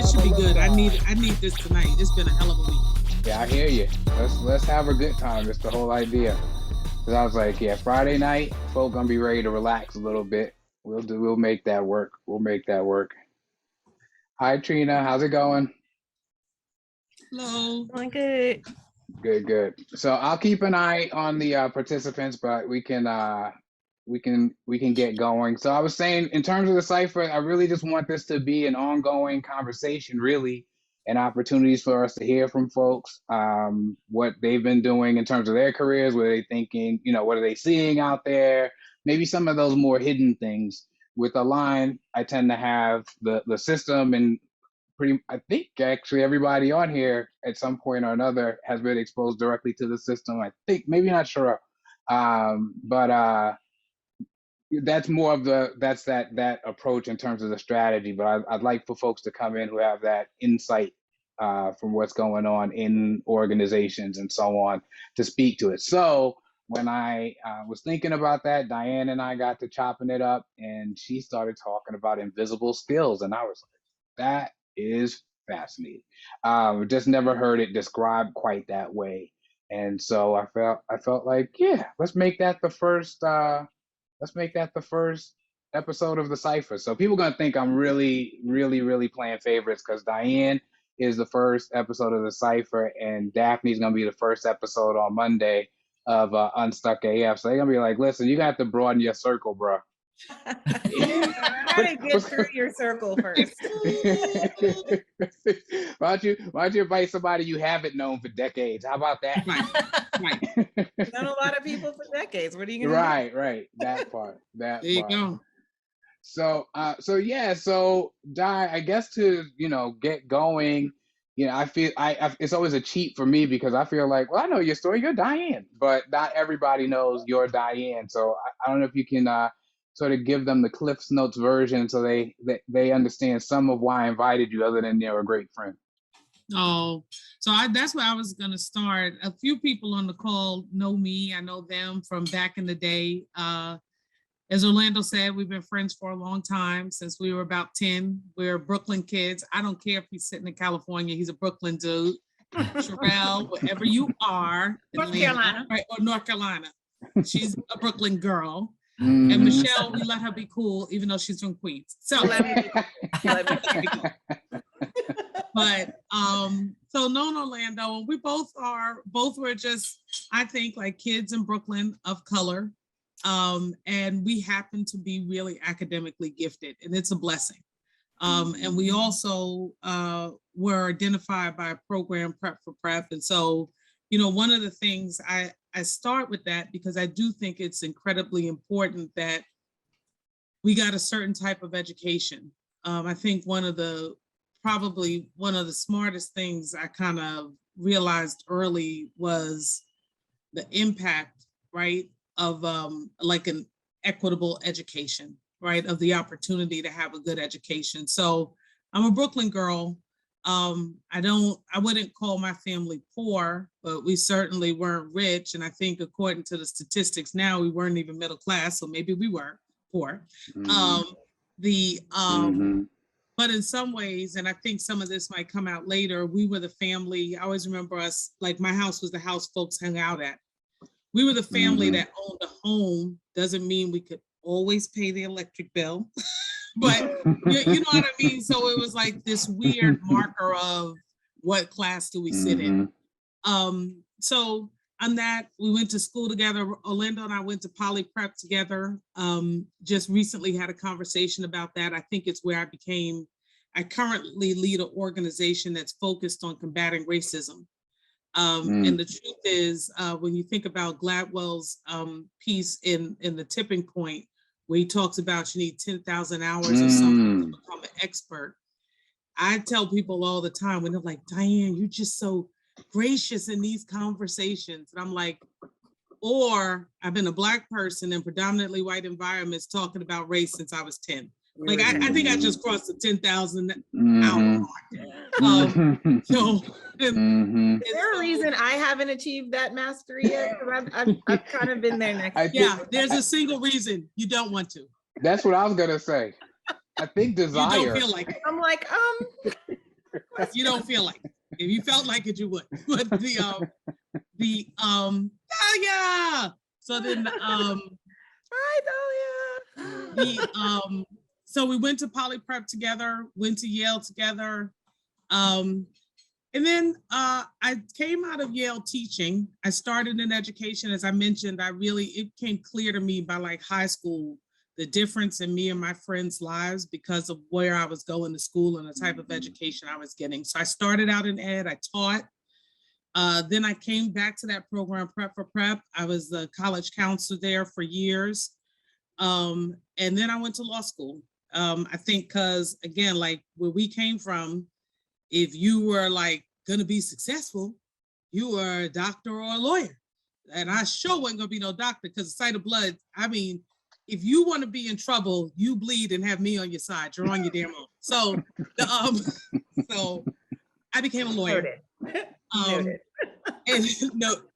It should be good. I need this tonight. It's been a hell of a week. Yeah, I hear you. Let's have a good time. It's the whole idea. Cause I was like, yeah, Friday night, folk gonna be ready to relax a little bit. We'll make that work. We'll make that work. Hi Trina, how's it going? Hello. Doing good. Good. So I'll keep an eye on the participants, but we can get going. So I was saying, in terms of the cipher, I really just want this to be an ongoing conversation, really, and opportunities for us to hear from folks, what they've been doing in terms of their careers, what are they thinking, what are they seeing out there, maybe some of those more hidden things. With Align, I tend to have the system, and I think actually everybody on here at some point or another has been exposed directly to the system. I think, maybe not sure, but that's more of that approach in terms of the strategy. But I'd like for folks to come in who have that insight from what's going on in organizations and so on to speak to it. So when I was thinking about that, Diane and I got to chopping it up, and she started talking about invisible skills, and I was like, that is fascinating. Just never heard it described quite that way, and so I felt like, yeah, let's make that the first episode of the Cipher. So people are gonna think I'm really, really, really playing favorites because Diane is the first episode of the Cipher, and Daphne's gonna be the first episode on Monday of Unstuck AF. So they're gonna be like, listen, you got to broaden your circle, bro. Gotta get through your circle first. Why don't you invite somebody you haven't known for decades? How about that? Right. Known a lot of people for decades. What are you gonna do? Right. That part. There you go. So Di, I guess to get going, I feel it's always a cheat for me because I feel like, well, I know your story, you're Diane, but not everybody knows you're Diane. So I don't know if you can sort of give them the Cliff's Notes version so they understand some of why I invited you, other than you're a great friend. Oh, so that's where I was going to start. A few people on the call know me. I know them from back in the day. As Orlando said, we've been friends for a long time, since we were about 10. We're Brooklyn kids. I don't care if he's sitting in California. He's a Brooklyn dude. Sherelle, wherever you are. North Carolina. Right, or North Carolina. She's a Brooklyn girl. Mm-hmm. And Michelle, we let her be cool, even though she's from Queens. So let me be cool. But so known Orlando, and we both were just, I think, like kids in Brooklyn of color. And we happen to be really academically gifted, and it's a blessing. And we also were identified by a program, Prep for Prep. And so, one of the things I start with that because I do think it's incredibly important that we got a certain type of education. I think probably one of the smartest things I kind of realized early was the impact, right, of like an equitable education, right, of the opportunity to have a good education. So I'm a Brooklyn girl. I wouldn't call my family poor, but we certainly weren't rich. And I think according to the statistics now, we weren't even middle class, so maybe we were poor. Mm-hmm. But in some ways, and I think some of this might come out later, we were the family. I always remember us, like my house was the house folks hung out at. We were the family that owned a home. Doesn't mean we could always pay the electric bill, but you know what I mean? So it was like this weird marker of what class do we sit in. So on that, we went to school together. Orlando and I went to Poly Prep together. Just recently had a conversation about that. I think it's where I currently lead an organization that's focused on combating racism. And the truth is, when you think about Gladwell's piece in The Tipping Point, where he talks about you need 10,000 hours or something to become an expert. I tell people all the time when they're like, Diane, you're just so gracious in these conversations. And I'm like, or I've been a Black person in predominantly white environments talking about race since I was 10. Like, I think I just crossed the 10,000 hour mark. So, is there a reason I haven't achieved that mastery yet? I've kind of been there next. There's a single reason you don't want to. That's what I was gonna say. I think desire. You don't feel like it. I'm like, You don't feel like it. If you felt like it, you would. But yeah. So then so we went to Poly Prep together, went to Yale together. And then I came out of Yale teaching. I started in education. As I mentioned, it became clear to me by like high school, the difference in me and my friends' lives because of where I was going to school and the type of education I was getting. So I started out in ed, I taught. Then I came back to that program, Prep for Prep. I was the college counselor there for years. And then I went to law school. I think because, again, like where we came from, if you were like gonna be successful, you were a doctor or a lawyer. And I sure wasn't gonna be no doctor because the sight of blood, I mean, if you want to be in trouble, you bleed and have me on your side. You're on your damn own. So, so I became a lawyer. And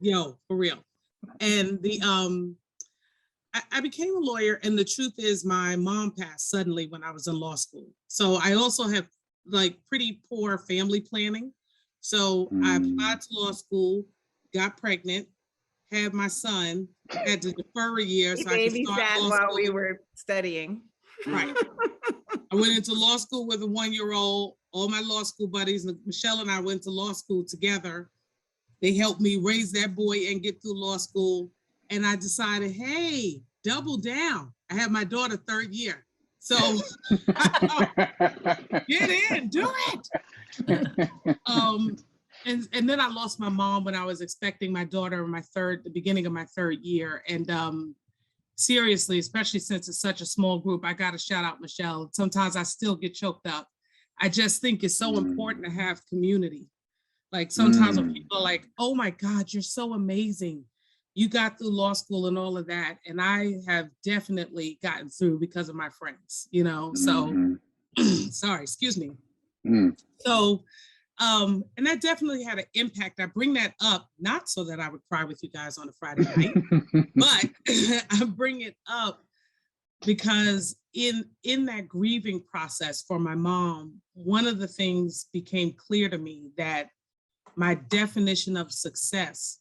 no, for real. And I became a lawyer, and the truth is my mom passed suddenly when I was in law school. So I also have like pretty poor family planning. So I applied to law school, got pregnant, had my son, had to defer a year so I could start law while school. we were studying. Right. I went into law school with a 1-year-old. All my law school buddies, Michelle and I went to law school together. They helped me raise that boy and get through law school. And I decided, hey, double down. I had my daughter 3rd year. So get in, do it. And then I lost my mom when I was expecting my daughter in the beginning of my 3rd year. And seriously, especially since it's such a small group, I got to shout out Michelle. Sometimes I still get choked up. I just think it's so important to have community. Like sometimes when people are like, oh my God, you're so amazing. You got through law school and all of that. And I have definitely gotten through because of my friends, you know? So, sorry, excuse me. So, and that definitely had an impact. I bring that up, not so that I would cry with you guys on a Friday night, but I bring it up because in that grieving process for my mom, one of the things became clear to me that my definition of success,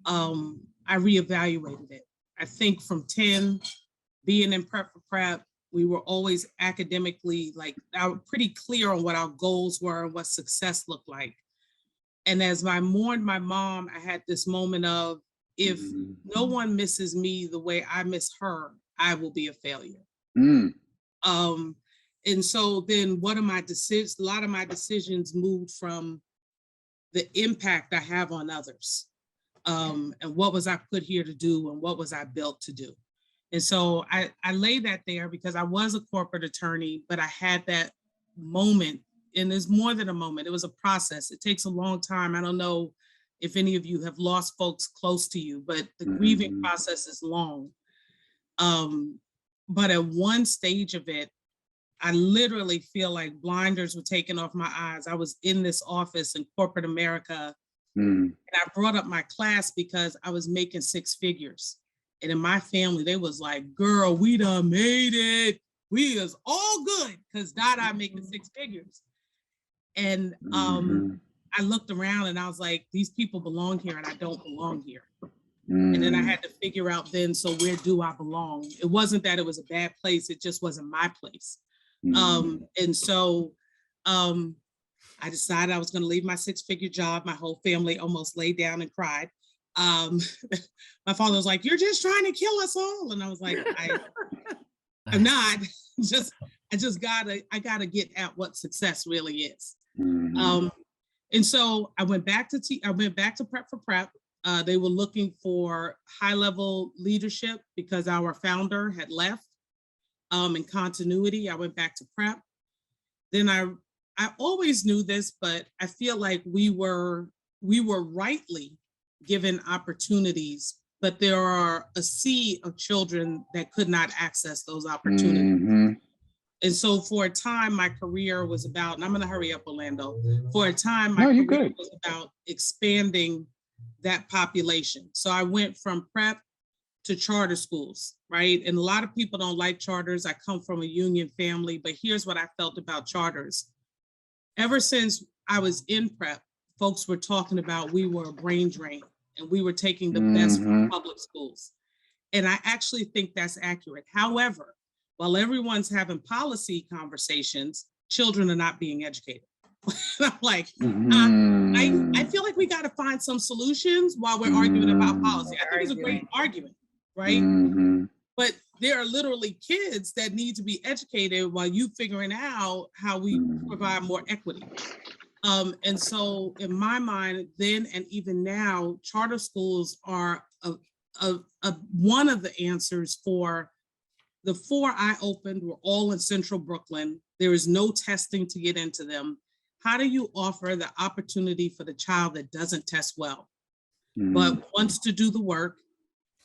I reevaluated it. I think from 10, being in Prep for Prep, we were always academically, like, I was pretty clear on what our goals were and what success looked like. And as I mourned my mom, I had this moment of, if no one misses me the way I miss her, I will be a failure. And so then what are my decisions? A lot of my decisions moved from the impact I have on others. And what was I put here to do and what was I built to do? And so I lay that there because I was a corporate attorney, but I had that moment, and it's more than a moment, it was a process. It takes a long time. I don't know if any of you have lost folks close to you, but the grieving process is long. But at one stage of it, I literally feel like blinders were taken off my eyes. I was in this office in corporate America, and I brought up my class because I was making 6 figures. And in my family, they was like, girl, we done made it. We is all good because Dada making 6 figures. And I looked around and I was like, these people belong here and I don't belong here. And then I had to figure out then, so where do I belong? It wasn't that it was a bad place. It just wasn't my place. And so I decided I was going to leave my 6-figure job. My whole family almost laid down and cried. My father was like, you're just trying to kill us all. And I was like, I'm not. I gotta get at what success really is. And so I went back to Prep for Prep. They were looking for high-level leadership because our founder had left. In continuity, I went back to Prep. Then I always knew this, but I feel like we were rightly given opportunities, but there are a sea of children that could not access those opportunities. And so for a time, my career was about, and I'm going to hurry up, Orlando. For a time, my career was about expanding that population. So I went from prep to charter schools, right? And a lot of people don't like charters. I come from a union family, but here's what I felt about charters. ever since I was in prep, folks were talking about we were a brain drain and we were taking the best from public schools. And I actually think that's accurate. However, while everyone's having policy conversations, children are not being educated. I'm like, I feel like we got to find some solutions while we're arguing about policy. I think it's a great argument, right? But there are literally kids that need to be educated while you figuring out how we provide more equity. And so in my mind, then and even now, charter schools are one of the answers. For the 4 I opened were all in central Brooklyn. There is no testing to get into them. How do you offer the opportunity for the child that doesn't test well, but wants to do the work,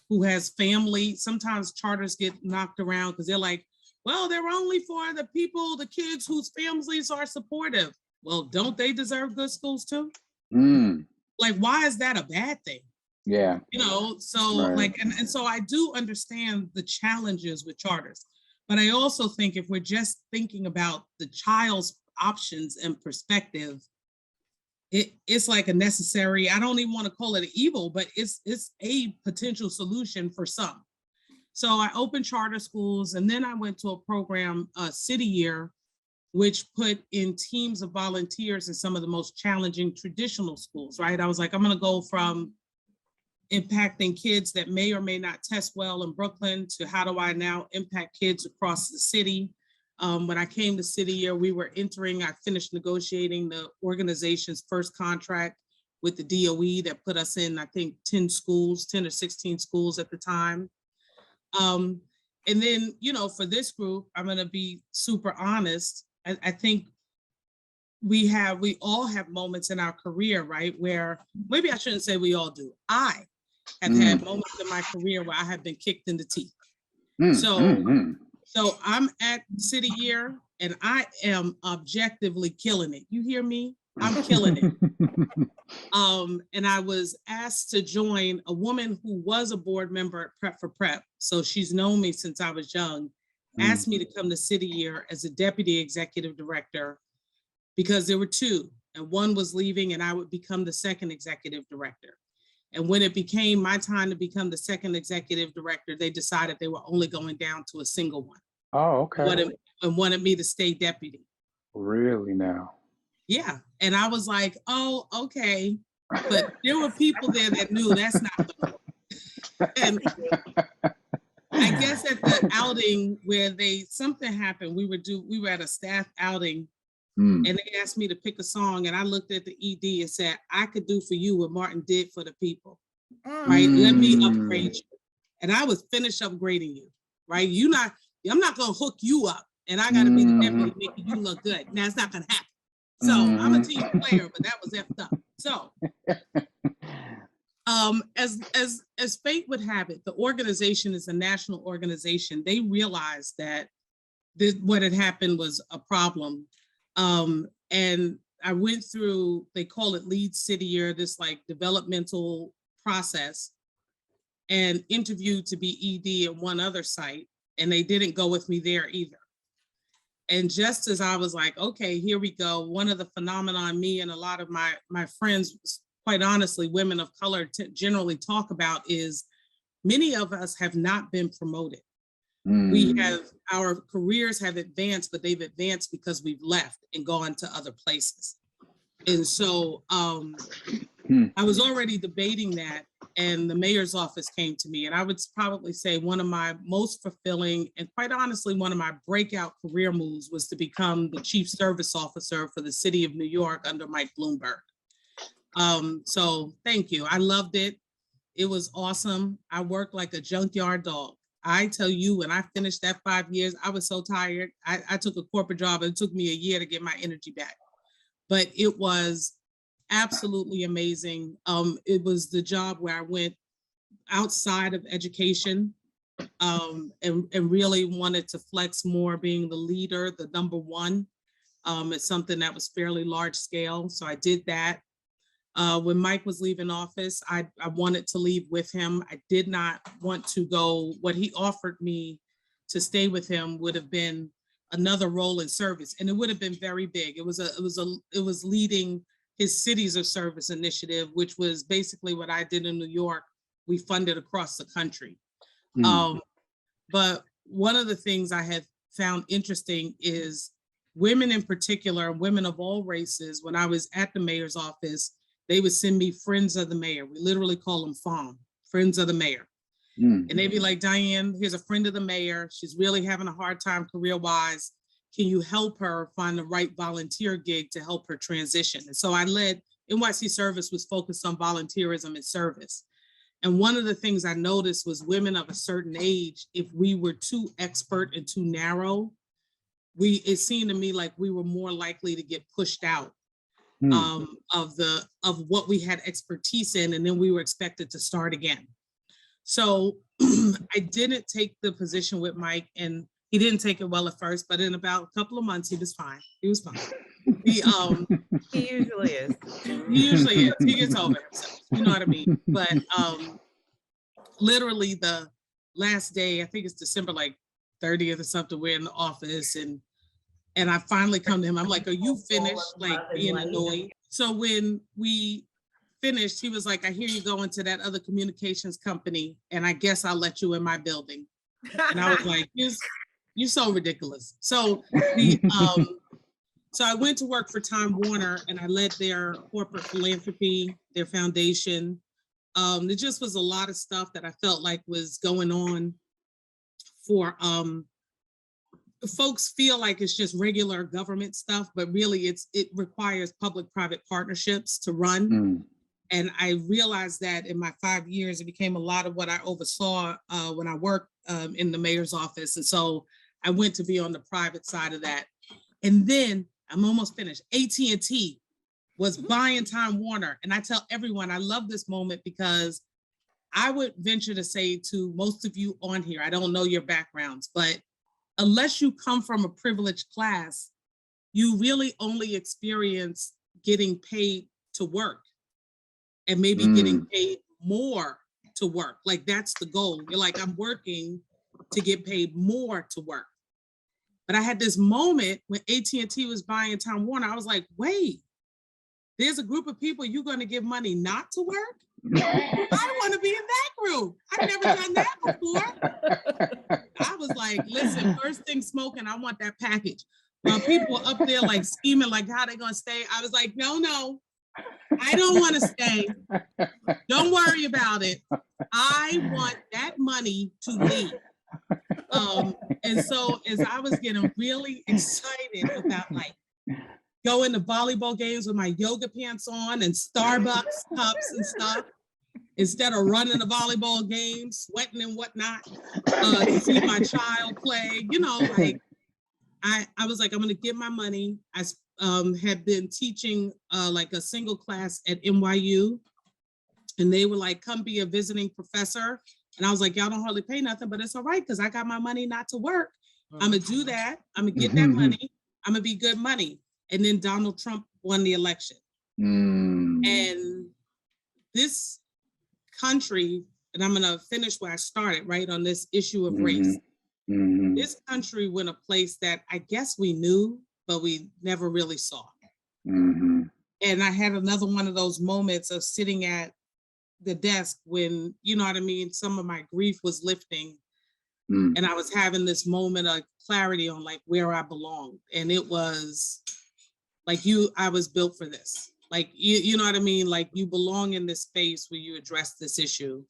who has family? Sometimes charters get knocked around because they're like, well, they're only for the people, the kids whose families are supportive. Well, don't they deserve good schools too? Like, why is that a bad thing? Yeah. You know, so like, and so I do understand the challenges with charters, but I also think if we're just thinking about the child's options and perspective, it's like a necessary, I don't even want to call it an evil, but it's a potential solution for some. So I opened charter schools, and then I went to a program, City Year, which put in teams of volunteers in some of the most challenging traditional schools, right? I was like, I'm gonna go from impacting kids that may or may not test well in Brooklyn to how do I now impact kids across the city? When I came to City Year, I finished negotiating the organization's first contract with the DOE that put us in, I think, 10 or 16 schools at the time. And then, you know, for this group, I'm gonna be super honest. I think we all have moments in our career, right? Where maybe I shouldn't say we all do. I have had moments in my career where I have been kicked in the teeth. So I'm at City Year and I am objectively killing it. You hear me? I'm killing it. And I was asked to join a woman who was a board member at Prep for Prep. So she's known me since I was young, asked me to come to City Year as a deputy executive director because there were 2, and one was leaving and I would become the second executive director. And when it became my time to become the second executive director, they decided they were only going down to a single one. Oh, okay. And wanted me to stay deputy. Really now? Yeah. And I was like, oh, okay. But there were people there that knew that's not the And I guess at the outing where something happened, we were at a staff outing and they asked me to pick a song, and I looked at the ED and said, I could do for you what Martin did for the people, right? Let me upgrade you. And I was finished upgrading you, right? I'm not gonna hook you up and I gotta be the deputy making you look good. Now it's not gonna happen. So I'm a team player, but that was effed up. So as fate would have it, the organization is a national organization. They realized that what had happened was a problem. And I went through, they call it Lead City Year, this like developmental process, and interviewed to be ED at one other site, and they didn't go with me there either. And just as I was like, okay, here we go, one of the phenomenon me and a lot of my friends, quite honestly, women of color generally talk about is many of us have not been promoted. Our careers have advanced, but they've advanced because we've left and gone to other places. And so I was already debating that, and the mayor's office came to me, and I would probably say one of my most fulfilling and quite honestly, one of my breakout career moves was to become the chief service officer for the city of New York under Mike Bloomberg. So thank you. I loved it. It was awesome. I worked like a junkyard dog. I tell you, when I finished that 5 years, I was so tired. I took a corporate job. It took me a year to get my energy back, but it was absolutely amazing. It was the job where I went outside of education and really wanted to flex more being the leader, the number one. It's something that was fairly large scale. So I did that. When Mike was leaving office, I wanted to leave with him. I did not want to go. What he offered me to stay with him would have been another role in service, and it would have been very big. It was leading his Cities of Service initiative, which was basically what I did in New York. We funded across the country. But one of the things I had found interesting is women in particular, women of all races, when I was at the mayor's office, they would send me friends of the mayor. We literally call them FOM, friends of the mayor. And they'd be like, Diahann, here's a friend of the mayor. She's really having a hard time career-wise. Can you help her find the right volunteer gig to help her transition? And so I led, NYC Service was focused on volunteerism and service. And one of the things I noticed was women of a certain age, if we were too expert and too narrow, it seemed to me like we were more likely to get pushed out of what we had expertise in, and then we were expected to start again. So I didn't take the position with Mike, and he didn't take it well at first, but in about a couple of months, he was fine. He was fine. He usually is. He usually is. He gets over himself. You know what I mean? But literally the last day, I think it's December like 30th or something, we're in the office, and I finally come to him. I'm like, are you finished like being annoyed? So when we finished, he was like, I hear you going to that other communications company, and I guess I'll let you in my building. And I was like, you're so ridiculous. So so I went to work for Time Warner, and I led their corporate philanthropy, their foundation. There just was a lot of stuff that I felt like was going on for folks feel like it's just regular government stuff, but really it requires public-private partnerships to run. And I realized that in my 5 years, it became a lot of what I oversaw when I worked in the mayor's office. And so I went to be on the private side of that. And then I'm almost finished. AT&T was buying Time Warner. And I tell everyone, I love this moment because I would venture to say to most of you on here, I don't know your backgrounds, but unless you come from a privileged class, you really only experience getting paid to work and maybe getting paid more to work. Like that's the goal. You're like, I'm working to get paid more to work. But I had this moment when AT&T was buying Time Warner. I was like, wait, there's a group of people you're going to give money not to work? I want to be in that group. I've never done that before. I was like, listen, first thing smoking, I want that package. While people were up there like scheming, like how they going to stay. I was like, no, I don't want to stay. Don't worry about it. I want that money to leave. And so as I was getting really excited about like going to volleyball games with my yoga pants on and Starbucks cups and stuff, instead of running the volleyball game, sweating and whatnot, to see my child play, you know, like I was like, I'm gonna get my money. I had been teaching like a single class at NYU, and they were like, come be a visiting professor. And I was like, y'all don't hardly pay nothing, but it's all right, because I got my money not to work. I'm gonna do that. I'm gonna get that money. I'm gonna be good money. And then Donald Trump won the election. And this country, and I'm gonna finish where I started, right, on this issue of race. This country went a place that I guess we knew, but we never really saw. And I had another one of those moments of sitting at the desk when, you know what I mean, some of my grief was lifting. And I was having this moment of clarity on like where I belonged. And it was like, I was built for this. Like, you know what I mean? Like you belong in this space where you address this issue.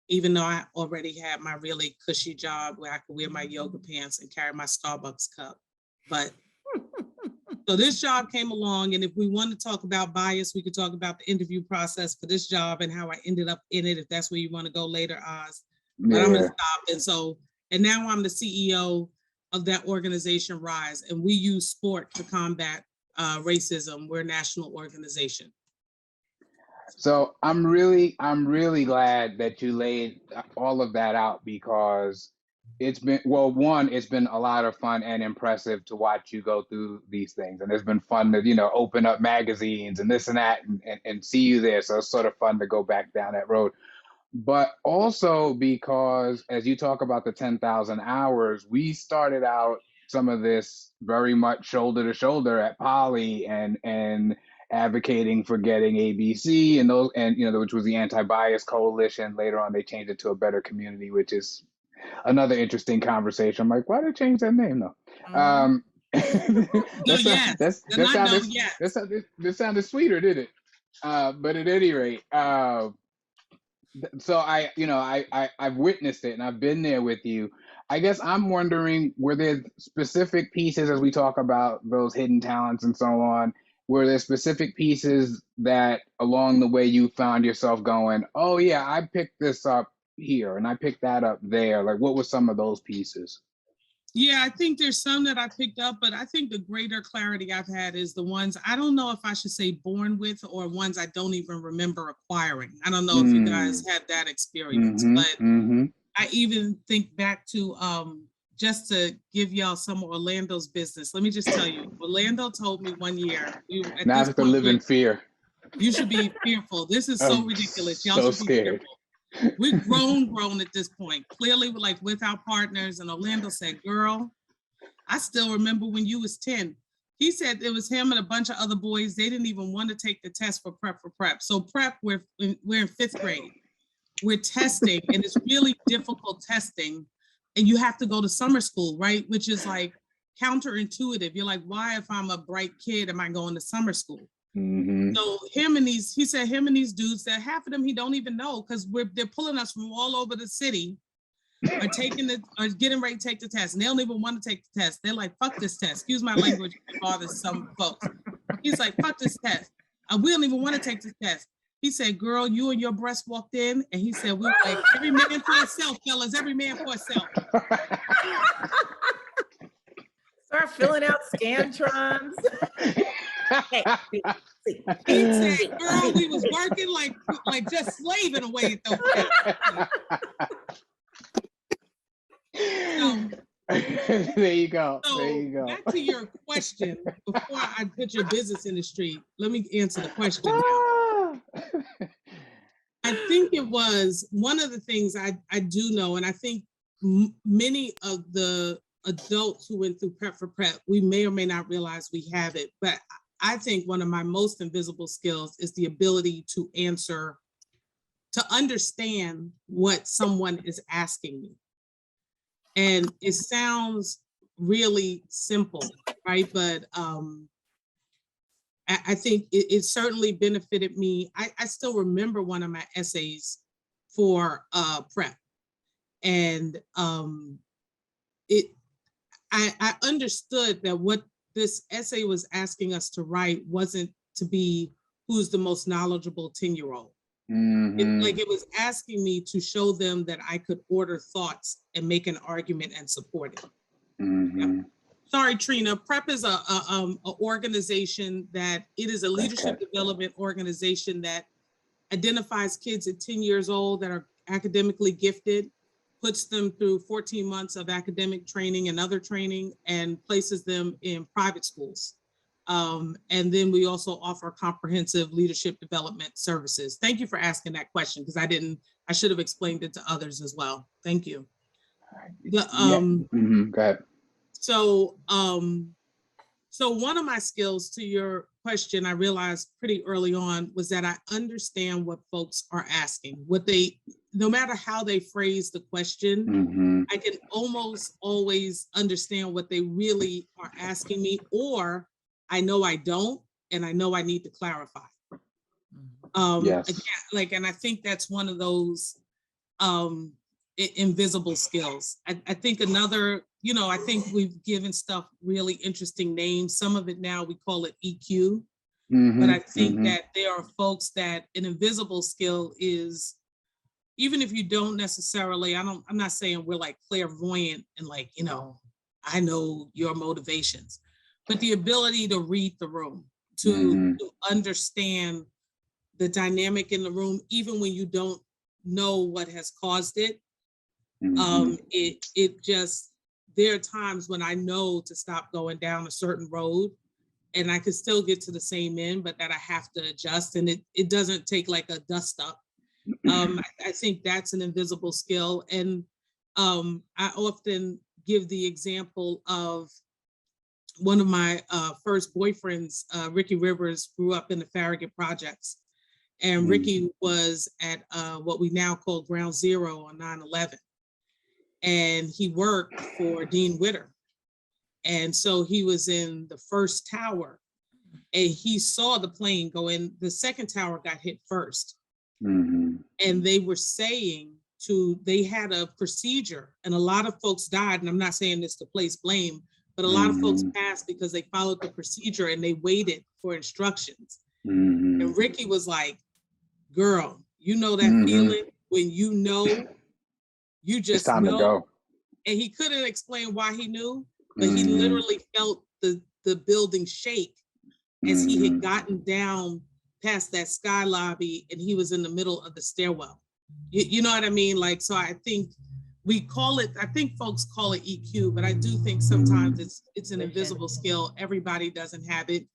Even though I already had my really cushy job where I could wear my yoga pants and carry my Starbucks cup. But so this job came along, and if we want to talk about bias, we could talk about the interview process for this job and how I ended up in it, if that's where you want to go later, Oz. But I'm gonna stop. And now I'm the CEO of that organization, Rise, and we use sport to combat racism. We're a national organization. So I'm really glad that you laid all of that out, because it's been, well, one, it's been a lot of fun and impressive to watch you go through these things. And it's been fun to, you know, open up magazines and this and that and see you there. So it's sort of fun to go back down that road. But also because, as you talk about the 10,000 hours, we started out some of this very much shoulder to shoulder at Poly and advocating for getting ABC and those, and which was the Anti-Bias Coalition. Later on, they changed it to a Better Community, which is another interesting conversation. I'm like, why did they change that name though? That sounded sweeter, did it? But at any rate, so I've witnessed it and I've been there with you. I guess I'm wondering, were there specific pieces, as we talk about those hidden talents and so on, were there specific pieces that along the way you found yourself going, oh yeah, I picked this up here and I picked that up there? Like, what were some of those pieces? Yeah, I think there's some that I picked up, but I think the greater clarity I've had is the ones, I don't know if I should say born with, or ones I don't even remember acquiring. I don't know if you guys had that experience, but I even think back to, just to give y'all some of Orlando's business. Let me just tell you, Orlando told me one year, now I have to live in fear. You should be fearful. This is so ridiculous. Y'all so should be scared. fearful. We're grown at this point. Clearly, we're like with our partners. And Orlando said, girl, I still remember when you was 10. He said it was him and a bunch of other boys. They didn't even want to take the test for prep. So prep, we're in 5th grade. We're testing, and it's really difficult testing. And you have to go to summer school, right? Which is like counterintuitive. You're like, why, if I'm a bright kid, am I going to summer school? So he said him and these dudes, that half of them he don't even know, because they're pulling us from all over the city, are getting ready to take the test, and they don't even want to take the test. They're like, fuck this test. Excuse my language, it bothers some folks. He's like, fuck this test. We don't even want to take the test. He said, girl, you and your breast walked in, and he said, we were like, every man for himself, fellas, every man for himself. Start filling out Scantrons. He said, girl, we was working like just slaving away though. There you go. So there you go. Back to your question, before I put your business in the street, let me answer the question now. I think it was one of the things I do know, and I think many of the adults who went through Prep for Prep, we may or may not realize we have it, but I think one of my most invisible skills is the ability to understand what someone is asking me. And it sounds really simple, right? But I think it certainly benefited me. I still remember one of my essays for prep. And I understood that what this essay was asking us to write wasn't to be who's the most knowledgeable 10-year-old. It was asking me to show them that I could order thoughts and make an argument and support it. Yep. Sorry, Trina. Prep is a organization that it is a leadership development organization that identifies kids at 10 years old that are academically gifted, puts them through 14 months of academic training and other training, and places them in private schools. And then we also offer comprehensive leadership development services. Thank you for asking that question, because I should have explained it to others as well. Thank you. Go ahead. So one of my skills, to your question, I realized pretty early on, was that I understand what folks are asking, no matter how they phrase the question, I can almost always understand what they really are asking me, or I know I don't, and I know I need to clarify. Yes. Again, and I think that's one of those invisible skills. I think another, I think we've given stuff really interesting names. Some of it now we call it EQ, but I think that there are folks that an invisible skill is, even if you don't necessarily, I'm not saying we're like clairvoyant and like, I know your motivations, but the ability to read the room, to understand the dynamic in the room, even when you don't know what has caused it. It just, there are times when I know to stop going down a certain road and I can still get to the same end, but that I have to adjust. And it doesn't take like a dust up. I think that's an invisible skill. And I often give the example of one of my first boyfriends, Ricky Rivers, grew up in the Farragut Projects. And Ricky was at what we now call Ground Zero on 9/11. And he worked for Dean Witter. And so he was in the first tower and he saw the plane go in. The second tower got hit first. And they were saying they had a procedure and a lot of folks died. And I'm not saying this to place blame, but a lot of folks passed because they followed the procedure and they waited for instructions. And Ricky was like, girl, you know that feeling when you know, you just it's time know. To go. And he couldn't explain why he knew, but he literally felt the building shake as he had gotten down past that sky lobby and he was in the middle of the stairwell. You know what I mean? Like, so I think we call it, I think folks call it EQ, but I do think sometimes it's an invisible skill. Everybody doesn't have it.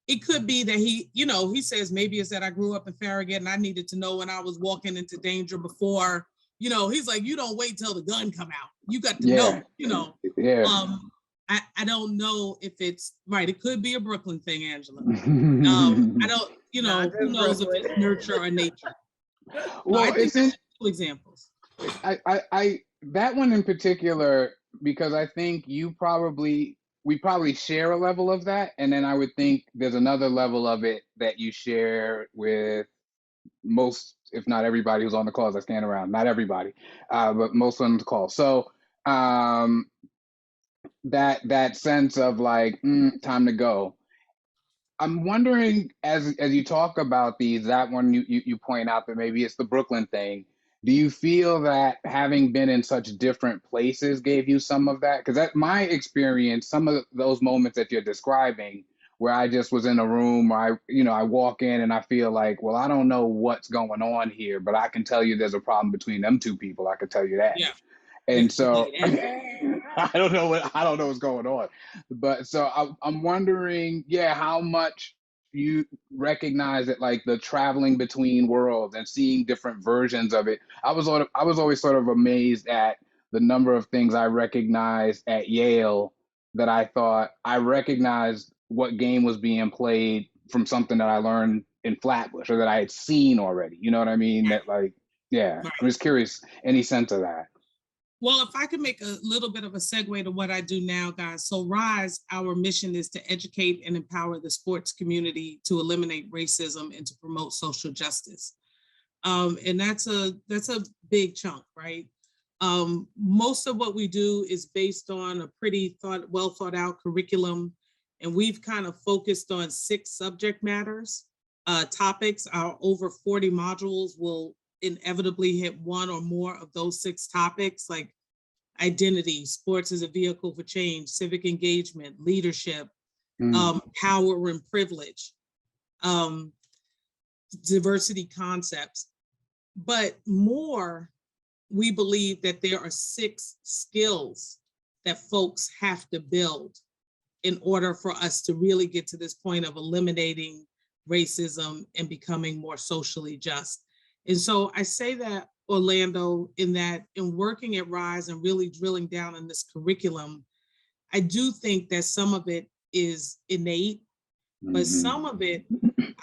It could be that he, you know, he says maybe it's that I grew up in Farragut and I needed to know when I was walking into danger before, you know, he's like, you don't wait till the gun come out. You got to know, you know. I don't know if it's right. It could be a Brooklyn thing, Angela. I don't, you know, who knows if it's nurture or nature. Well, I think that's two examples. I that one in particular, because I think we probably share a level of that. And then I would think there's another level of it that you share with most, if not everybody who's on the calls I stand around, not everybody, but most on the call. So that sense of like, time to go. I'm wondering, as you talk about these, that one you point out that maybe it's the Brooklyn thing. Do you feel that having been in such different places gave you some of that? Because that's my experience, some of those moments that you're describing, where I just was in a room, or I walk in and I feel like, well, I don't know what's going on here, but I can tell you there's a problem between them two people. I can tell you that. Yeah. And so I don't know what's going on, but so I'm wondering, how much you recognize that, like the traveling between worlds and seeing different versions of it. I was always sort of amazed at the number of things I recognized at Yale that I thought I recognized what game was being played from something that I learned in Flatbush or that I had seen already. You know what I mean? That like, I'm just curious, any sense of that? Well, if I could make a little bit of a segue to what I do now, guys. So RISE, our mission is to educate and empower the sports community to eliminate racism and to promote social justice. And that's a big chunk, right? Most of what we do is based on a pretty well thought out curriculum. And we've kind of focused on 6 subject matters, topics. Our over 40 modules will inevitably hit one or more of those 6 topics, like identity, sports as a vehicle for change, civic engagement, leadership, power and privilege, diversity concepts. But more, we believe that there are 6 skills that folks have to build in order for us to really get to this point of eliminating racism and becoming more socially just. And so I say that, Orlando, in working at RISE and really drilling down in this curriculum, I do think that some of it is innate, but some of it,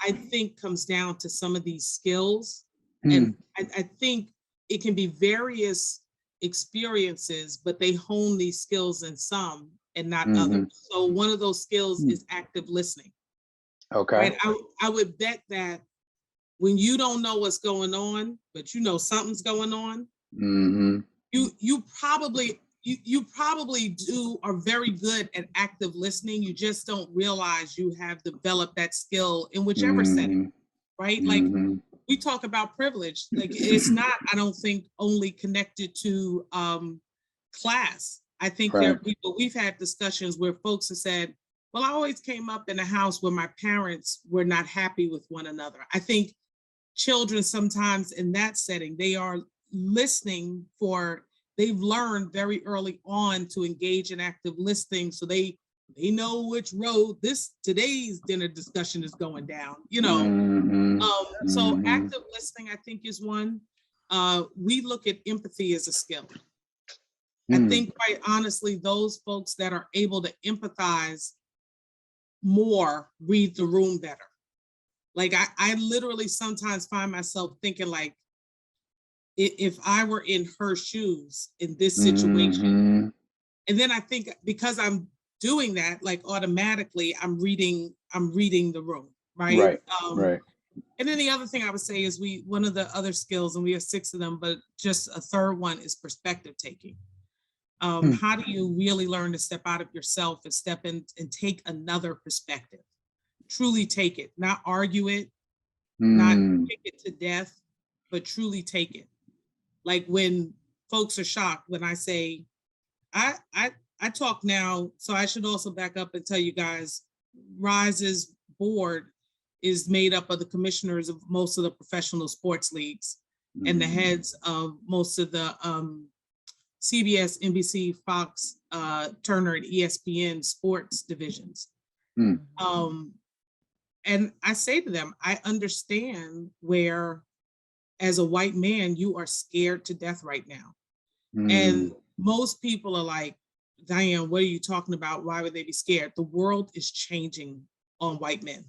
I think, comes down to some of these skills. And I think it can be various experiences, but they hone these skills in some and not others. So one of those skills is active listening. Okay. Right? I would bet that when you don't know what's going on, but you know something's going on, you probably are very good at active listening. You just don't realize you have developed that skill in whichever setting, right? Like we talk about privilege, like it's not, I don't think, only connected to class. I think there are people, we've had discussions where folks have said, well, I always came up in a house where my parents were not happy with one another. I think children sometimes in that setting, they are listening they've learned very early on to engage in active listening. So they they know which road today's dinner discussion is going down, So active listening, I think, is one. We look at empathy as a skill. I think, quite honestly, those folks that are able to empathize more read the room better. Like I literally sometimes find myself thinking, like, if I were in her shoes in this situation, and then I think because I'm doing that, like automatically I'm reading the room, right? Right. And then the other thing I would say is one of the other skills, and we have 6 of them, but just a third one is perspective taking. How do you really learn to step out of yourself and step in and take another perspective? Truly take it, not argue it, not take it to death, but truly take it. Like when folks are shocked when I say, I talk now, so I should also back up and tell you guys, RISE's board is made up of the commissioners of most of the professional sports leagues and the heads of most of the CBS, NBC, Fox, Turner, and ESPN sports divisions. And I say to them, I understand where, as a white man, you are scared to death right now. And most people are like, Diahann, what are you talking about? Why would they be scared? The world is changing on white men.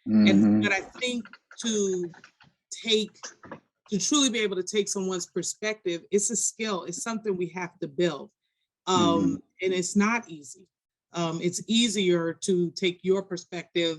But I think to truly be able to take someone's perspective, it's a skill. It's something we have to build. And it's not easy. It's easier to take your perspective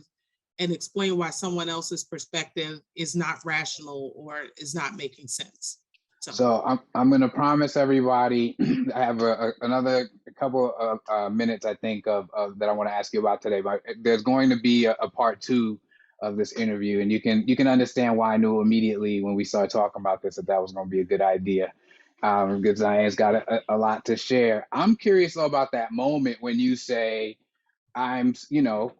and explain why someone else's perspective is not rational or is not making sense. So I'm going to promise everybody, I have another couple of minutes, I think, of that I want to ask you about today. But there's going to be a part 2 of this interview, and you can understand why I knew immediately when we started talking about this that was going to be a good idea, because Diahann's got a lot to share. I'm curious though about that moment when you say, I'm, to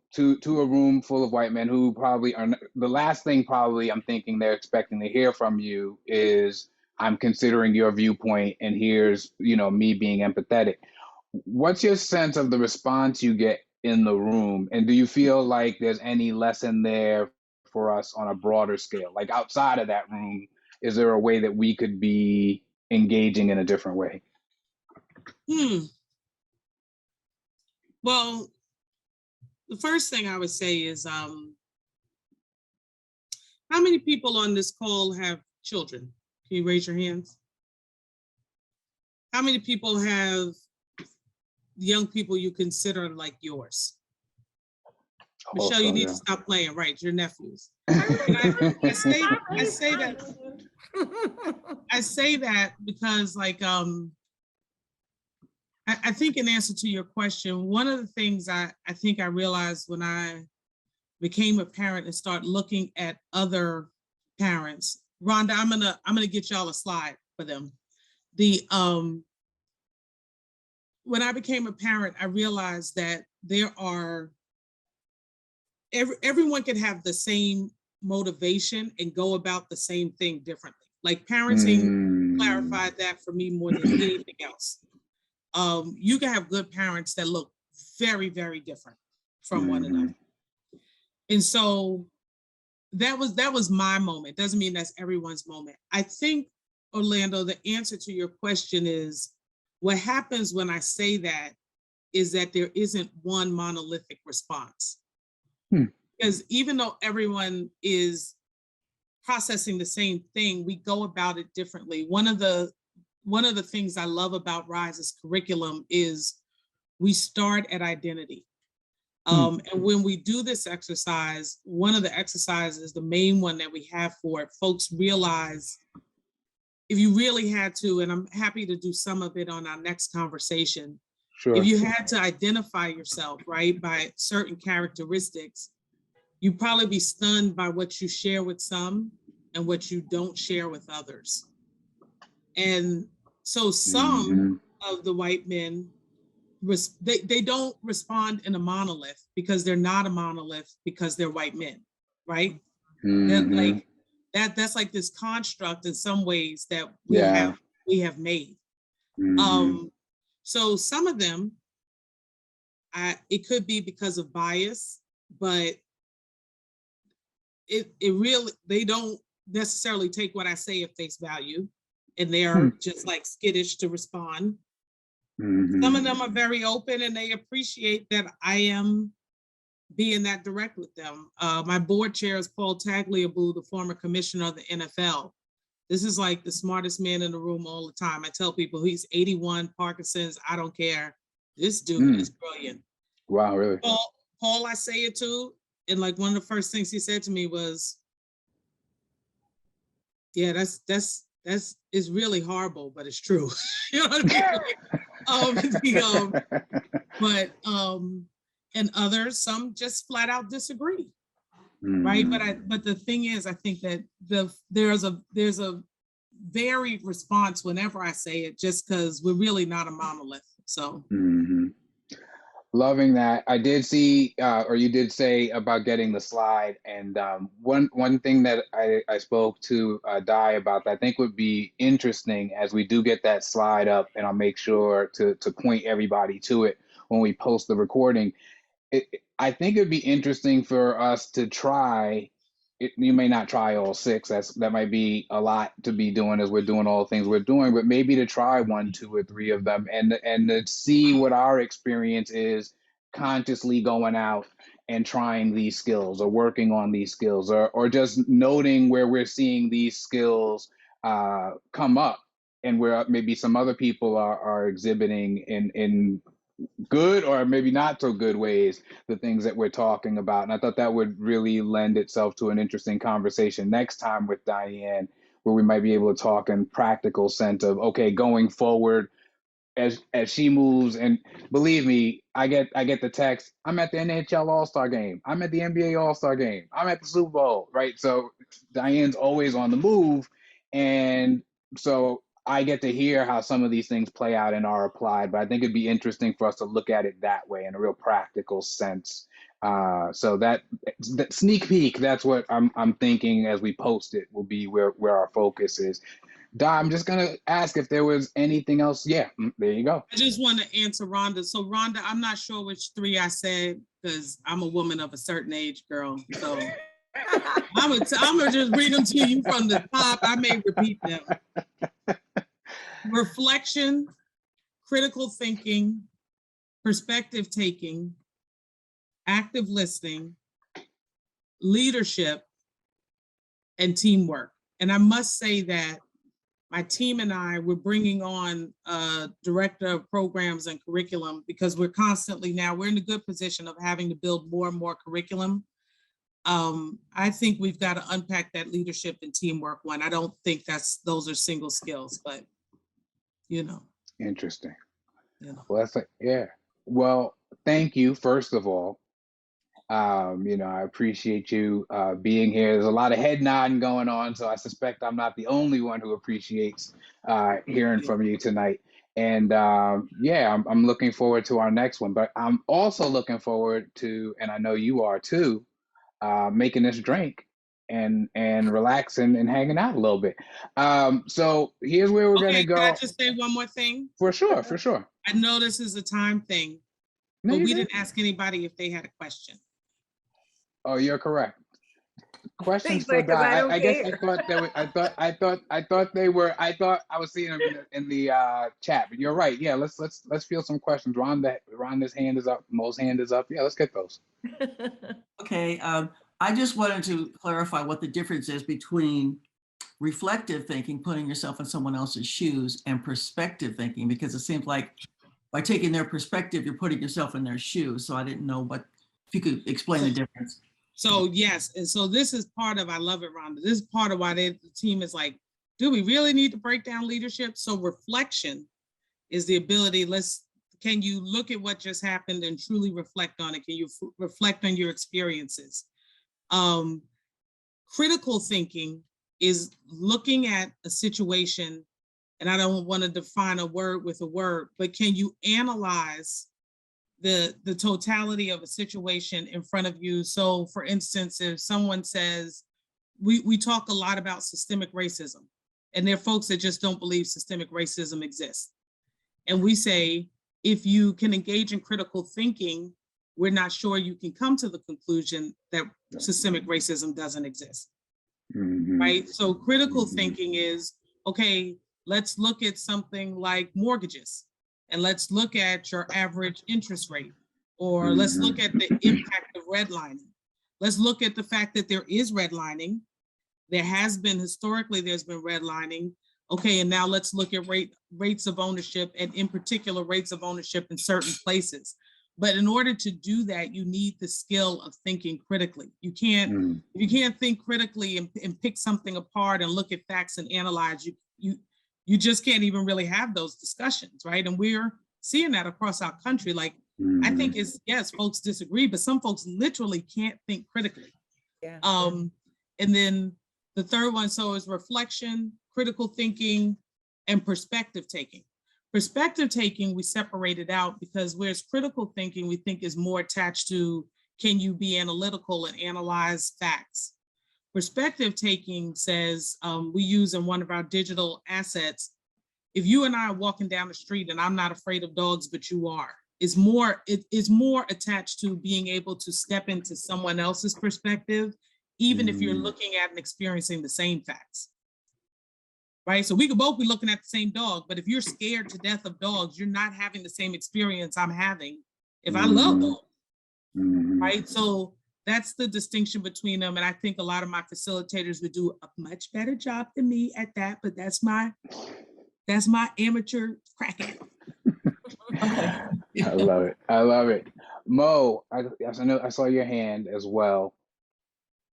a room full of white men who probably are, the last thing probably I'm thinking they're expecting to hear from you is, I'm considering your viewpoint, and here's, me being empathetic. What's your sense of the response you get in the room? And do you feel like there's any lesson there for us on a broader scale? Like outside of that room, is there a way that we could be engaging in a different way? Well, the first thing I would say is, how many people on this call have children? Can you raise your hands? How many people have young people you consider like yours? Michelle, you need to stop playing, right? Your nephews. I say that because, like, I think in answer to your question, one of the things I think I realized when I became a parent and started looking at other parents. Rhonda, I'm gonna get y'all a slide for them. When I became a parent, I realized that there are everyone can have the same motivation and go about the same thing differently. Like parenting clarified that for me more than anything else. You can have good parents that look very, very different from one another. And so that was my moment. Doesn't mean that's everyone's moment. I think, Orlando, the answer to your question is, what happens when I say that is that there isn't one monolithic response. Because even though everyone is processing the same thing, we go about it differently. One of the things I love about RISE's curriculum is we start at identity. And when we do this exercise, one of the exercises, the main one that we have for it, folks realize if you really had to, and I'm happy to do some of it on our next conversation, sure. If you had to identify yourself, right, by certain characteristics, you'd probably be stunned by what you share with some and what you don't share with others. And so some of the white men, they don't respond in a monolith because they're not a monolith because they're white men, right? Like that's like this construct in some ways that we have made. So some of them, it could be because of bias, but it really, they don't necessarily take what I say at face value, and they are just like skittish to respond. Some of them are very open and they appreciate that I am being that direct with them. My board chair is Paul Tagliabue, the former commissioner of the NFL. This is like the smartest man in the room all the time. I tell people he's 81, Parkinson's, I don't care. This dude is brilliant. Wow, really? Paul, I say it to, and like one of the first things he said to me was, yeah, that's it's really horrible, but it's true. You know what I mean? And others, some just flat out disagree. Right. But the thing is, I think that there's a varied response whenever I say it, just because we're really not a monolith. So loving that. I did see, or you did say about getting the slide, and one thing that I spoke to Di about that I think would be interesting as we do get that slide up, and I'll make sure to point everybody to it when we post the recording. I think it'd be interesting for us to try. You may not try all 6. That might be a lot to be doing as we're doing all the things we're doing, but maybe to try 1, 2, or 3 of them, and to see what our experience is consciously going out and trying these skills or working on these skills, or just noting where we're seeing these skills come up, and where maybe some other people are exhibiting in good or maybe not so good ways the things that we're talking about. And I thought that would really lend itself to an interesting conversation next time with Diahann, where we might be able to talk in practical sense of, okay, going forward as she moves. And believe me, I get the text, I'm at the NHL All-Star game, I'm at the NBA All-Star game, I'm at the Super Bowl, right? So Diane's always on the move, and so I get to hear how some of these things play out and are applied, but I think it'd be interesting for us to look at it that way in a real practical sense. So that sneak peek, that's what I'm thinking as we post it, will be where our focus is. Di, I'm just gonna ask if there was anything else. Yeah, there you go. I just want to answer Rhonda. So Rhonda, I'm not sure which 3 I said, because I'm a woman of a certain age, girl. So I'm gonna just read them to you from the top. I may repeat them. Reflection, critical thinking, perspective taking, active listening, leadership, and teamwork. And I must say that my team and I, we're bringing on a director of programs and curriculum, because we're constantly now, we're in a good position of having to build more and more curriculum. I think we've got to unpack that leadership and teamwork one. I don't think those are single skills, but you know. Interesting. You know. Well, that's yeah. Well, thank you, first of all. I appreciate you being here. There's a lot of head nodding going on, so I suspect I'm not the only one who appreciates hearing from you tonight. And I'm looking forward to our next one, but I'm also looking forward to, and I know you are too, making this drink and relaxing and hanging out a little bit. So here's where we're gonna go. Can I just say one more thing? For sure. I know this is a time thing, but we didn't ask anybody if they had a question. Oh, you're correct. Questions for Di. I guess I thought I was seeing them in the chat, but you're right. Yeah, let's feel some questions. Rhonda's hand is up. Mo's hand is up. Yeah, let's get those. Okay. I just wanted to clarify what the difference is between reflective thinking, putting yourself in someone else's shoes, and perspective thinking, because it seems like by taking their perspective, you're putting yourself in their shoes. So I didn't know if you could explain the difference. So yes, and so this is part of, I love it, Rhonda. This is part of why the team is like, do we really need to break down leadership? So reflection is the ability, can you look at what just happened and truly reflect on it? Can you reflect on your experiences? Critical thinking is looking at a situation, and I don't want to define a word with a word, but can you analyze the totality of a situation in front of you? So for instance, if someone says, we talk a lot about systemic racism, and there are folks that just don't believe systemic racism exists. And we say, if you can engage in critical thinking, we're not sure you can come to the conclusion that systemic racism doesn't exist, right? So critical thinking is, okay, let's look at something like mortgages, and let's look at your average interest rate, or let's look at the impact of redlining. Let's look at the fact that there is redlining. There has been, historically, there's been redlining. Okay, and now let's look at rates of ownership, and in particular, rates of ownership in certain places. But in order to do that, you need the skill of thinking critically. You can't, if you can't think critically and pick something apart and look at facts and analyze, you just can't even really have those discussions, right? And we're seeing that across our country. Like, I think it's, yes, folks disagree, but some folks literally can't think critically. Yeah. And then the third one, so is reflection, critical thinking, and perspective taking. Perspective taking, we separated out because whereas critical thinking, we think is more attached to, can you be analytical and analyze facts? Perspective taking says, we use in one of our digital assets, if you and I are walking down the street and I'm not afraid of dogs, but you are, it's more attached to being able to step into someone else's perspective, even if you're looking at and experiencing the same facts. Right, so we could both be looking at the same dog, but if you're scared to death of dogs, you're not having the same experience I'm having if I love dogs, right? So that's the distinction between them, and I think a lot of my facilitators would do a much better job than me at that, but that's my amateur crack at it. I love it. I love it. Mo, I saw your hand as well.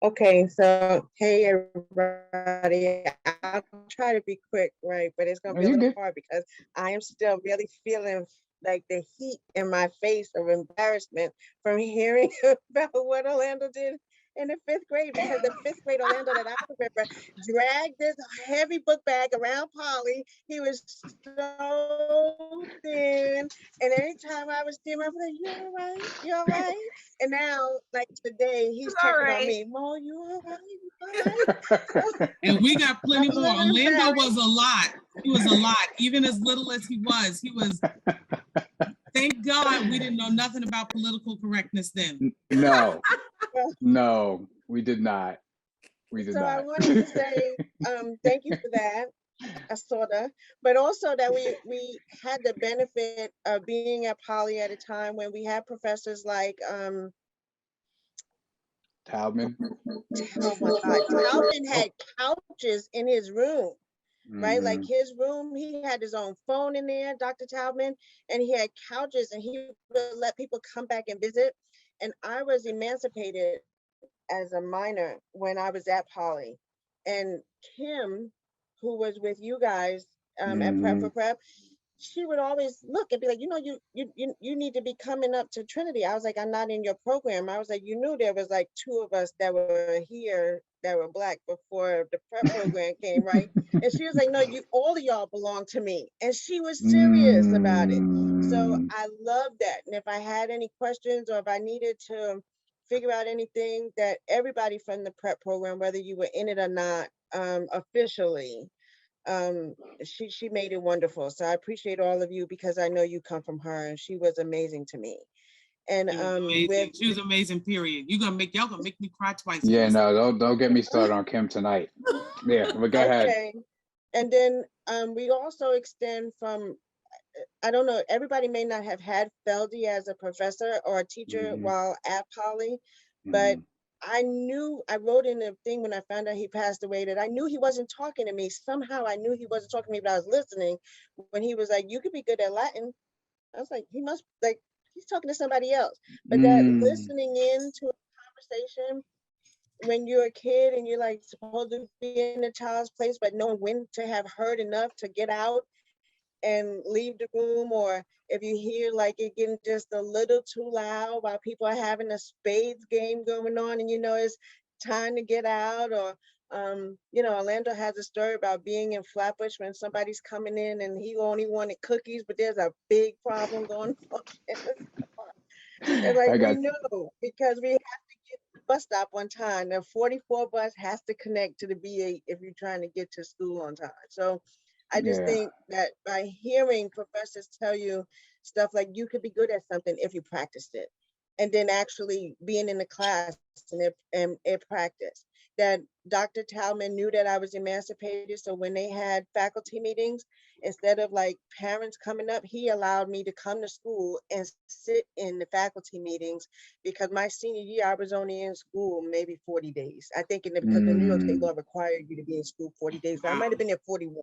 Okay, so hey everybody, I'll try to be quick, right? But it's gonna be a little hard because I am still really feeling like the heat in my face of embarrassment from hearing about what Orlando did in the 5th grade, because the 5th grade Orlando that I remember dragged this heavy book bag around Polly. He was so thin, and anytime I would see him, I was like, "You all right? You all right?" And now, like today, he's checking on me. Mo, you all right? You all right? And we got plenty more. Orlando was a lot. He was a lot, even as little as he was. He was. Thank God we didn't know nothing about political correctness then. No, we did not. We did not. I wanted to say thank you for that, sorta, but also that we had the benefit of being at Poly at a time when we had professors like Taubman. Oh my God, Taubman had couches in his room. Right, like his room, he had his own phone in there, Dr. Taubman, and he had couches, and he would let people come back and visit. And I was emancipated as a minor when I was at Poly, and Kim, who was with you guys at Prep for Prep, she would always look and be like, you know, you need to be coming up to Trinity. I was like, I'm not in your program. I was like, you knew there was like 2 of us that were here that were Black before the prep program came, right? And she was like, no, all of y'all belong to me. And she was serious about it. So I love that. And if I had any questions or if I needed to figure out anything, that everybody from the prep program, whether you were in it or not, officially, she made it wonderful. So I appreciate all of you because I know you come from her, and she was amazing to me. And she was amazing, period. Y'all gonna make me cry twice. Yeah, no, don't get me started on Kim tonight. Yeah, but go ahead. And then we also extend from, I don't know, everybody may not have had Feldy as a professor or a teacher while at Poly, but I wrote in the thing when I found out he passed away that I knew he wasn't talking to me. Somehow I knew he wasn't talking to me, but I was listening when he was like, you could be good at Latin. I was like, he's talking to somebody else. But that listening into a conversation when you're a kid and you're like supposed to be in a child's place, but knowing when to have heard enough to get out and leave the room, or if you hear like it getting just a little too loud while people are having a spades game going on and you know it's time to get out, or you know, Orlando has a story about being in Flatbush when somebody's coming in and he only wanted cookies, but there's a big problem going on. And like we know, because we have to get to the bus stop on time. The 44 bus has to connect to the B8 if you're trying to get to school on time. So I just think that by hearing professors tell you stuff like you could be good at something if you practiced it. And then actually being in the class and it practice. That Dr. Talman knew that I was emancipated. So when they had faculty meetings, instead of like parents coming up, he allowed me to come to school and sit in the faculty meetings, because my senior year, I was only in school maybe 40 days. I think because the New York State law required you to be in school 40 days. So I might have been there 41.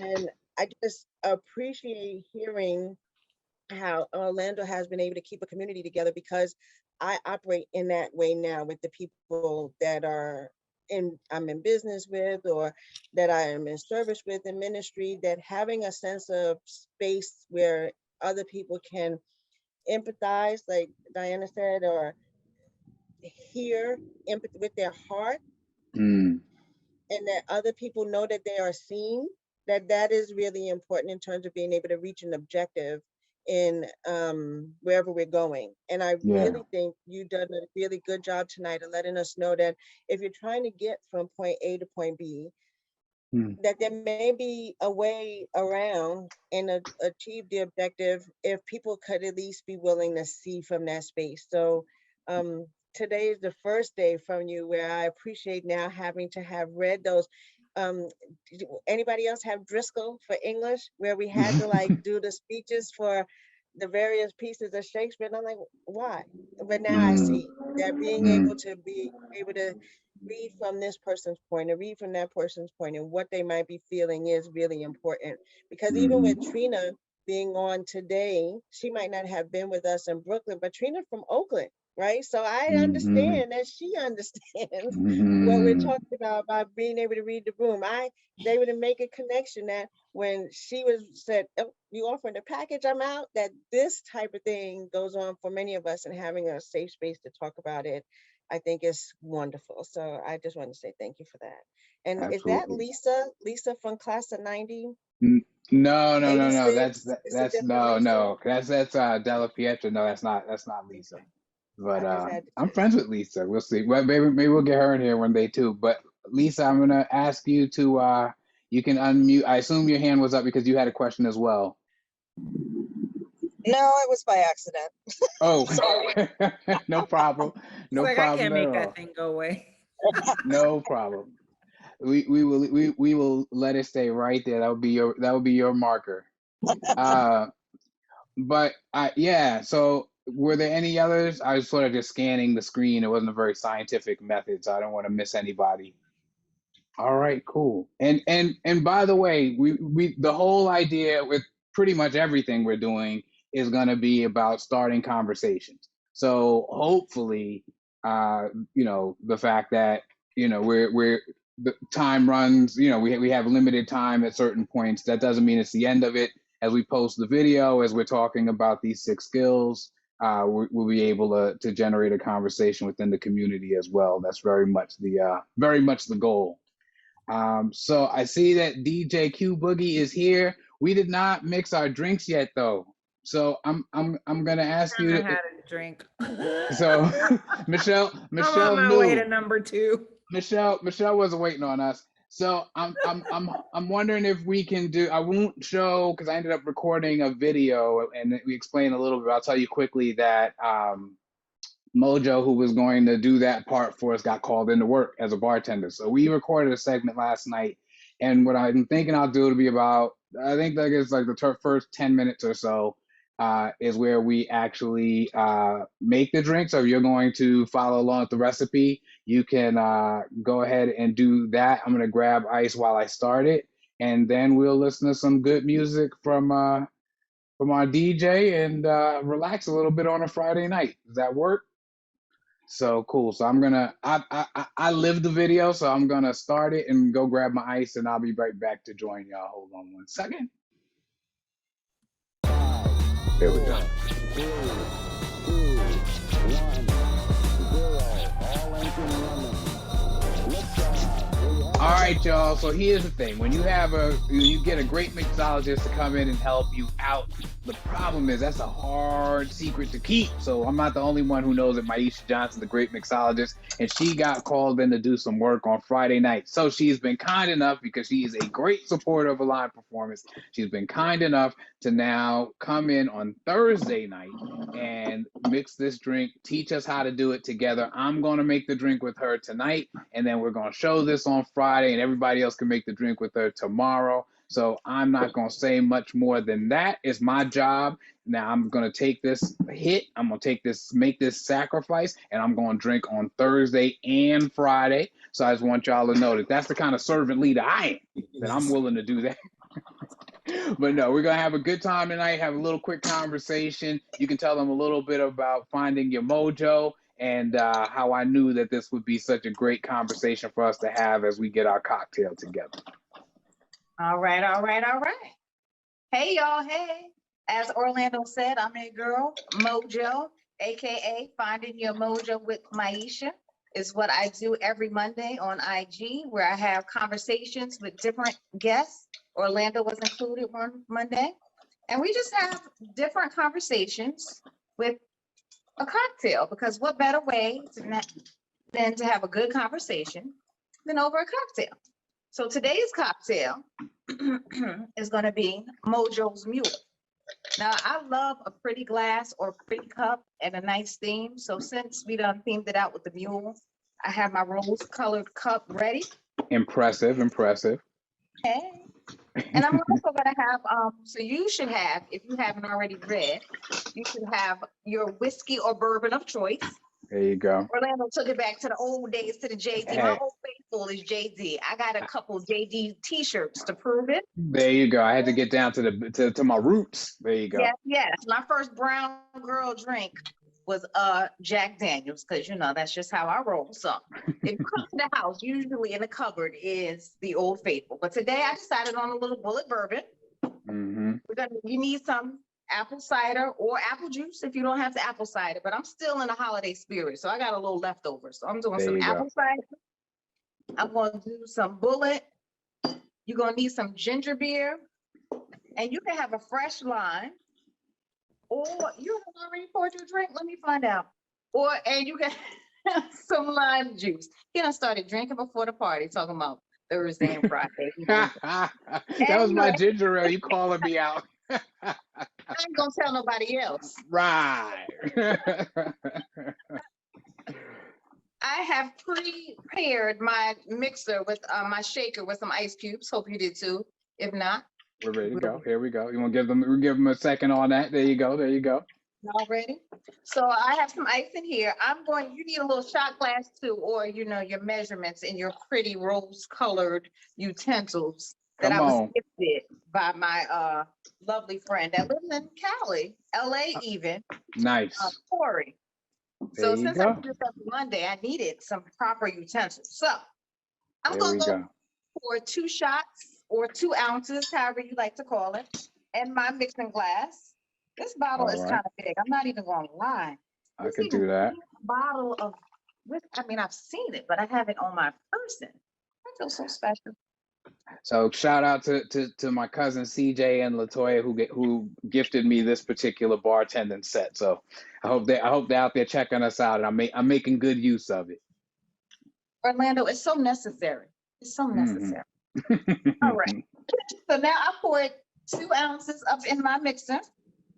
And I just appreciate hearing how Orlando has been able to keep a community together, because I operate in that way now with the people that I'm in business with, or that I am in service with in ministry, that having a sense of space where other people can empathize, like Diana said, or hear empathy with their heart, and that other people know that they are seen, that is really important in terms of being able to reach an objective in wherever we're going. And I really think you've done a really good job tonight of letting us know that if you're trying to get from point A to point B, that there may be a way around and achieve the objective if people could at least be willing to see from that space. So today is the first day from you where I appreciate now having to have read those. Anybody else have Driscoll for English, where we had to like do the speeches for the various pieces of Shakespeare? And I'm like, why? But now I see that being able to read from this person's point, and read from that person's point, and what they might be feeling is really important. Because even with Trina being on today, she might not have been with us in Brooklyn, but Trina from Oakland, right? So I understand that she understands what we're talking about being able to read the room. I was able to make a connection that when she said, oh, you offering the package, I'm out, that this type of thing goes on for many of us, and having a safe space to talk about it, I think is wonderful. So I just want to say thank you for that. And Absolutely. Is that Lisa from class of 90? No. That's Della Pietra. No, that's not Lisa. But I'm friends with Lisa. We'll see. Well, maybe we'll get her in here one day too. But Lisa, I'm gonna ask you to you can unmute. I assume your hand was up because you had a question as well. No, it was by accident. Oh, no problem. No problem. I can't make that thing go away. No problem. We will let it stay right there. That would be your marker. But yeah. So were there any others? I was sort of just scanning the screen. It wasn't a very scientific method, so I don't want to miss anybody. All right, cool. And by the way, we the whole idea with pretty much everything we're doing is going to be about starting conversations. So hopefully, the fact that we're the time runs. We have limited time at certain points. That doesn't mean it's the end of it. As we post the video, as we're talking about these 6 skills, we'll be able to generate a conversation within the community as well. That's very much the goal. So I see that DJ Q-BOOGIE is here. We did not mix our drinks yet, though. So I'm gonna ask you. I had a drink. So Michelle I'm on my way to number 2. Michelle wasn't waiting on us. So I'm wondering if we can do. I won't show because I ended up recording a video and we explained a little bit. I'll tell you quickly that MoJo, who was going to do that part for us, got called into work as a bartender. So we recorded a segment last night, and what I'm thinking I'll do to be about, I think like it's like the first 10 minutes or so is where we actually make the drink. So if you're going to follow along with the recipe, you can go ahead and do that. I'm gonna grab ice while I start it, and then we'll listen to some good music from our DJ and relax a little bit on a Friday night. Does that work? So cool. So I'm gonna I live the video, so I'm gonna start it and go grab my ice, and I'll be right back to join y'all. Hold on one second. There we go. 3, 2, 1, 0. All engine running. Liftoff. All right, y'all. So here's the thing: when you get a great mixologist to come in and help you out, the problem is that's a hard secret to keep. So I'm not the only one who knows that Maisha Johnson, the great mixologist, and she got called in to do some work on Friday night. So she's been kind enough, because she is a great supporter of a live performance. She's been kind enough to now come in on Thursday night and mix this drink, teach us how to do it together. I'm going to make the drink with her tonight, and then we're going to show this on Friday, and everybody else can make the drink with her tomorrow. So I'm not going to say much more than that. It's my job. Now I'm going to take this hit. I'm going to make this sacrifice, and I'm going to drink on Thursday and Friday. So I just want y'all to know that that's the kind of servant leader I am, that I'm willing to do that. But no, we're going to have a good time tonight, have a little quick conversation. You can tell them a little bit about finding your mojo, and how I knew that this would be such a great conversation for us to have as we get our cocktail together. All right. Hey, y'all. Hey, as Orlando said, I'm a girl, Mojo, AKA Finding Your Mojo with Maisha, is what I do every Monday on IG, where I have conversations with different guests. Orlando was included one Monday. And we just have different conversations with a cocktail, because what better way than to have a good conversation than over a cocktail? So today's cocktail is going to be Mojo's Mule. Now, I love a pretty glass or pretty cup and a nice theme. So since we done themed it out with the mule, I have my rose-colored cup ready. Impressive. Okay. And I'm also going to have, so you should have, if you haven't already read, you should have your whiskey or bourbon of choice. There you go. Orlando took it back to the old days, to the JD. Hey. My old faithful is JD. I got a couple JD t-shirts to prove it. There you go. I had to get down to my roots. There you go. Yes. My first brown girl drink was Jack Daniels, because that's just how I roll. So if you come to the house, usually in the cupboard is the Old Faithful. But today I decided on a little bullet bourbon. Mm-hmm. You need some apple cider or apple juice if you don't have the apple cider. But I'm still in the holiday spirit, so I got a little leftover. So I'm doing some apple cider. I'm going to do some bullet. You're going to need some ginger beer, and you can have a fresh lime. Or you have already poured your drink? Let me find out. And you can have some lime juice. He done started drinking before the party, talking about Thursday and Friday. That was my ginger ale. You calling me out. I ain't gonna tell nobody else. Right. I have prepared my mixer with my shaker with some ice cubes. Hope you did too. If not, we're ready to go. Here we go. You want to give them a second on that? There you go. All ready? So I have some ice in here. You need a little shot glass too, or your measurements in your pretty rose-colored utensils that I was gifted by my lovely friend that lives in Cali, LA even. Nice. Carrie. So since I did this every Monday, I needed some proper utensils. So I'm going to go for 2 shots or 2 ounces, however you like to call it, and my mixing glass. This bottle is kind of big. I'm not even going to lie. I could do that. Bottle of whiskey. I mean, I've seen it, but I have it on my person. I feel so special. So shout out to my cousin CJ and Latoya who gifted me this particular bartending set. So I hope they're out there checking us out, and I'm making good use of it. Orlando, it's so necessary. It's so necessary. All right. So now I poured 2 ounces up in my mixer.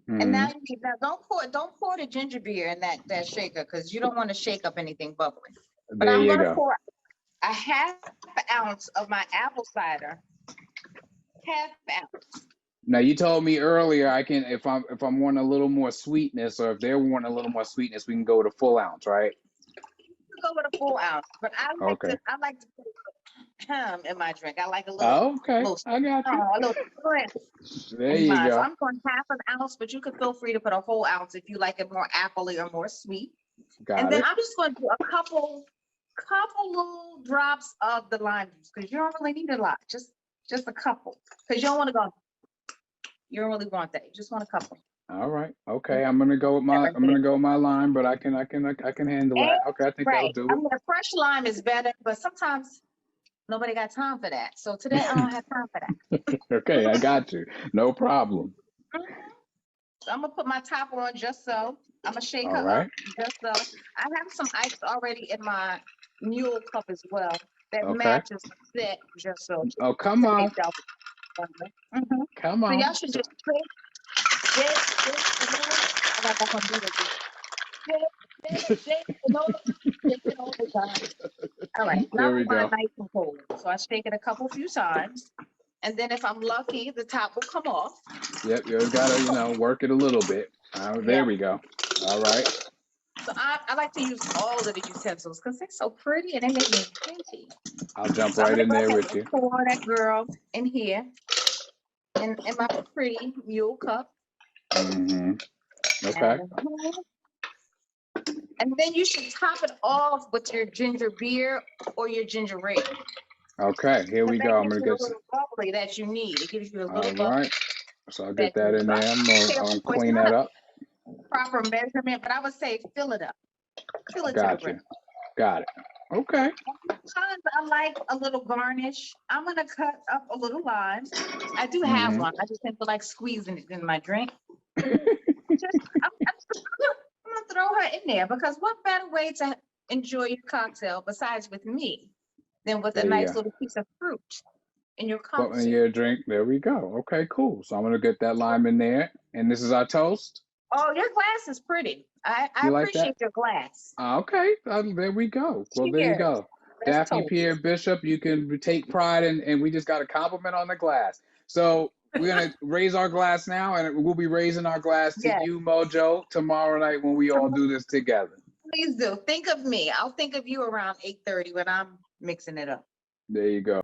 And now don't pour the ginger beer in that shaker, because you don't want to shake up anything bubbly. But I'm going to pour a 1/2 ounce of my apple cider. 1/2 ounce. Now you told me earlier I can, if I'm wanting a little more sweetness, or if they're wanting a little more sweetness, we can go with a full ounce, right? You can go with a full ounce, but I like to put in my drink. I like a little. Oh, okay. I got you. A little there you go. So I'm going 1/2 ounce, but you could feel free to put a whole ounce if you like it more appley or more sweet. Then I'm just going to do a couple little drops of the lime juice, because you don't really need a lot. Just a couple, because you don't want to go. You don't really want that. You just want a couple. All right. Okay. I'm gonna go with my lime, but I can handle that. Okay. I think that'll do it. I mean, a fresh lime is better, but sometimes nobody got time for that. So today I don't have time for that. Okay, I got you. No problem. Mhm. So I'm gonna put my top on just so. I'm gonna shake All her right. up just so. I have some ice already in my Mule cup as well that Okay. matches the set just so Oh, come to on. make that. Mhm. Come So on. y'all should just shake, I got that one beat again. Shake, shake it all the time. All right, now There I we want it go. nice and cold. So I shake it a few times. And then if I'm lucky, the top will come off. Yep, you gotta, work it a little bit. There we go. All right. So I like to use all of the utensils because they're so pretty and they make me happy. I'll jump So I'm right gonna in go there ahead with you. and pour that girl in here in my pretty Mule cup. Mm-hmm. Okay. And then you should top it off with your ginger beer or your ginger ale. Okay, here we That go. I'm gives gonna you a get some. little bubbly that you need. It gives you a All little bubbly right. So I'll get that you that in there. I'm gonna clean that up. proper measurement, but I would say fill it up. Fill it to the Got you. brim. Got it. Okay. Sometimes I like a little garnish. I'm gonna cut up a little lime. I do have Mhm. one. I just didn't feel like squeezing it in my drink. I'm gonna throw her in there because what better way to enjoy your cocktail besides with me than with a There you nice go. little piece of fruit in your Put in cocktail. your drink. There we go. Okay, cool. So I'm gonna get that lime in there, and this is our toast. Oh, your glass is pretty. I You like appreciate that? your glass. Okay. There we go. Well, there you Cheers. go. Let's Daphne toast. Pierre Bishop, you can take pride in, and we just got a compliment on the glass. So we're gonna raise our glass now, and we'll be raising our glass to Yes. you, Mojo, tomorrow night when we all do this together. Please do. Think of me. I'll think of you around 8:30 when I'm mixing it up. There you go.